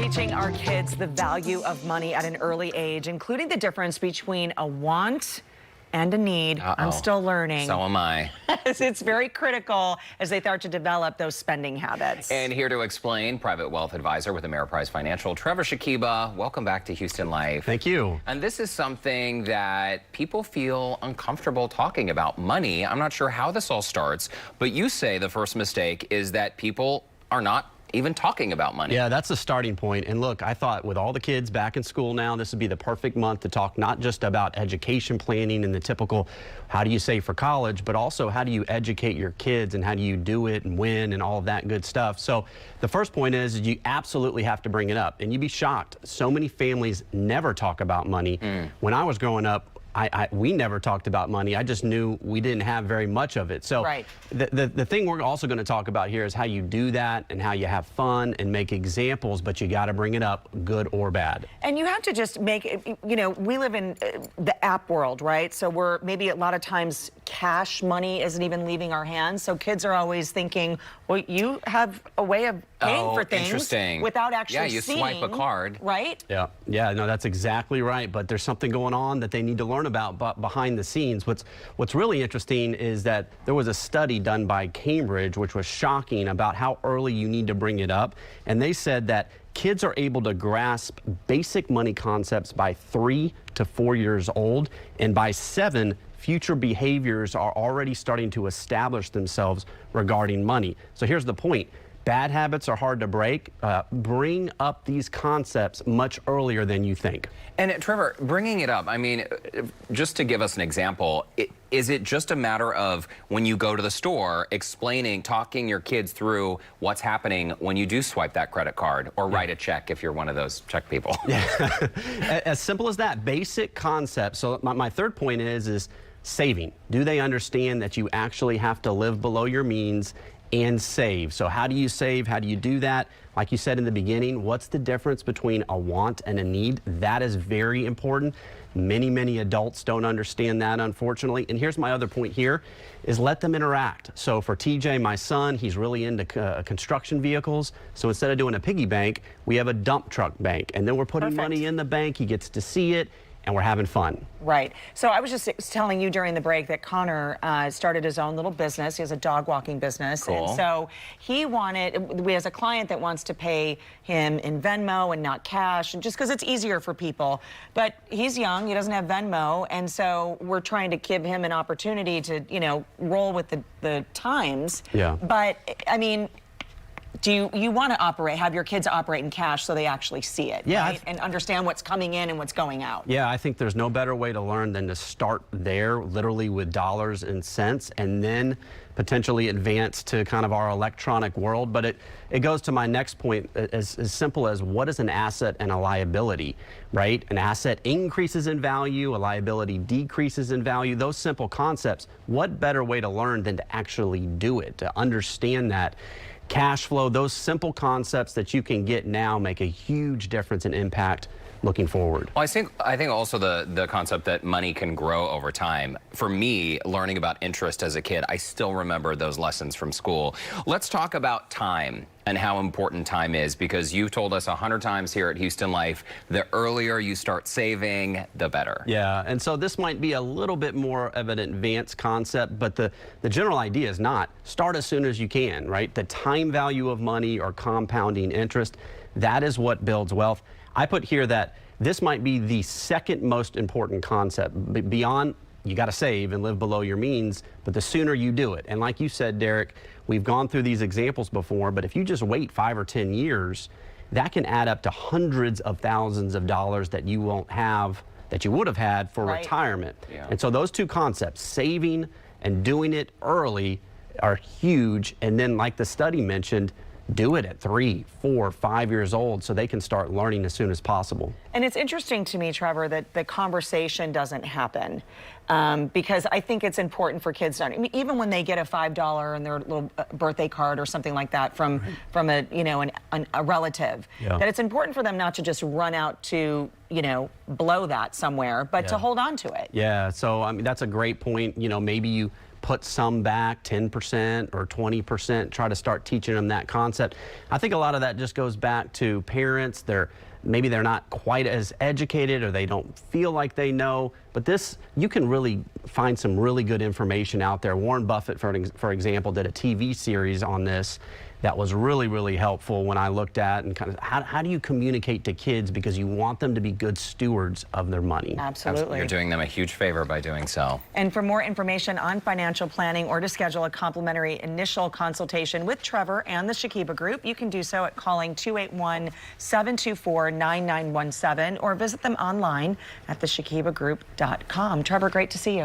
teaching our kids the value of money at an early age, including the difference between a want and a need. I'm still learning. So am I. It's very critical as they start to develop those spending habits. And here to explain, private wealth advisor with Ameriprise Financial, Trevor Shakiba. Welcome back to Houston Life. Thank you. And this is something that people feel uncomfortable talking about, money. I'm not sure how this all starts, but you say the first mistake is that people are not even talking about money. Yeah, that's the starting point. And look, I thought with all the kids back in school now, this would be the perfect month to talk not just about education planning and the typical how do you save for college, but also how do you educate your kids and how do you do it and when and all of that good stuff. So the first point is you absolutely have to bring it up. And you'd be shocked. So many families never talk about money. When I was growing up, we never talked about money. I just knew we didn't have very much of it. So the thing we're also going to talk about here is how you do that and how you have fun and make examples, but you got to bring it up, good or bad. And you have to just make it, you know, we live in the app world, right? So we're maybe a lot of times cash money isn't even leaving our hands. So kids are always thinking, well, you have a way of paying for things without actually seeing. Yeah, you swipe a card. Right? Yeah, no, that's exactly right. But there's something going on that they need to learn about behind the scenes. What's really interesting is that there was a study done by Cambridge, which was shocking about how early you need to bring it up. And they said that kids are able to grasp basic money concepts by 3 to 4 years old. And by 7, future behaviors are already starting to establish themselves regarding money. So here's the point. Bad habits are hard to break. Bring up these concepts much earlier than you think. And Trevor, bringing it up, I mean, just to give us an example, is it just a matter of when you go to the store, talking your kids through what's happening when you do swipe that credit card or write a check if you're one of those check people? Yeah, as simple as that, basic concept. So my third point is saving. Do they understand that you actually have to live below your means and save? So how do you save? How do you do that? Like you said in the beginning, what's the difference between a want and a need? That is very important. Many adults don't understand that, unfortunately. And here's my other point here, is let them interact. So for TJ, my son, he's really into construction vehicles. So instead of doing a piggy bank, we have a dump truck bank. And then we're putting money in the bank. He gets to see it. And we're having fun. Right. So I was just telling you during the break that Connor started his own little business. He has a dog walking business. Cool. And so he we has a client that wants to pay him in Venmo and not cash, and just because it's easier for people. But he's young, he doesn't have Venmo, and so we're trying to give him an opportunity to, you know, roll with the times. Yeah. But I mean, do you want to have your kids operate in cash so they actually see it, right? And understand what's coming in and what's going out? Yeah, I think there's no better way to learn than to start there, literally with dollars and cents, and then potentially advance to kind of our electronic world. But it goes to my next point, as simple as what is an asset and a liability, right? An asset increases in value, a liability decreases in value. Those simple concepts, what better way to learn than to actually do it, to understand that? Cash flow, those simple concepts that you can get now make a huge difference and impact looking forward. Well, I think also the concept that money can grow over time. For me, learning about interest as a kid, I still remember those lessons from school. Let's talk about time and how important time is, because you've told us 100 times here at Houston Life, the earlier you start saving, the better. Yeah, and so this might be a little bit more of an advanced concept, but the general idea is not. Start as soon as you can, right? The time value of money or compounding interest, that is what builds wealth. I put here that this might be the second most important concept. Beyond, you got to save and live below your means, but the sooner you do it. And like you said, Derek, we've gone through these examples before, but if you just wait 5 or 10 years, that can add up to hundreds of thousands of dollars that you won't have, that you would have had for retirement. Yeah. And so those two concepts, saving and doing it early, are huge. And then like the study mentioned, do it at 3, 4, 5 years old so they can start learning as soon as possible. And it's interesting to me, Trevor, that the conversation doesn't happen because I think it's important for kids to, I mean, even when they get a $5 in their little birthday card or something like that from a, you know, a relative, that it's important for them not to just run out to, you know, blow that somewhere, but to hold on to it. Yeah, so I mean, that's a great point. You know, maybe you put some back, 10% or 20%, try to start teaching them that concept. I think a lot of that just goes back to parents. Maybe they're not quite as educated or they don't feel like they know, but you can really find some really good information out there. Warren Buffett, for example, did a TV series on this that was really, really helpful when I looked at and kind of how do you communicate to kids, because you want them to be good stewards of their money. Absolutely. You're doing them a huge favor by doing so. And for more information on financial planning or to schedule a complimentary initial consultation with Trevor and the Shakiba Group, you can do so at calling 281-724-9917 or visit them online at theshakibagroup.com. Trevor, great to see you.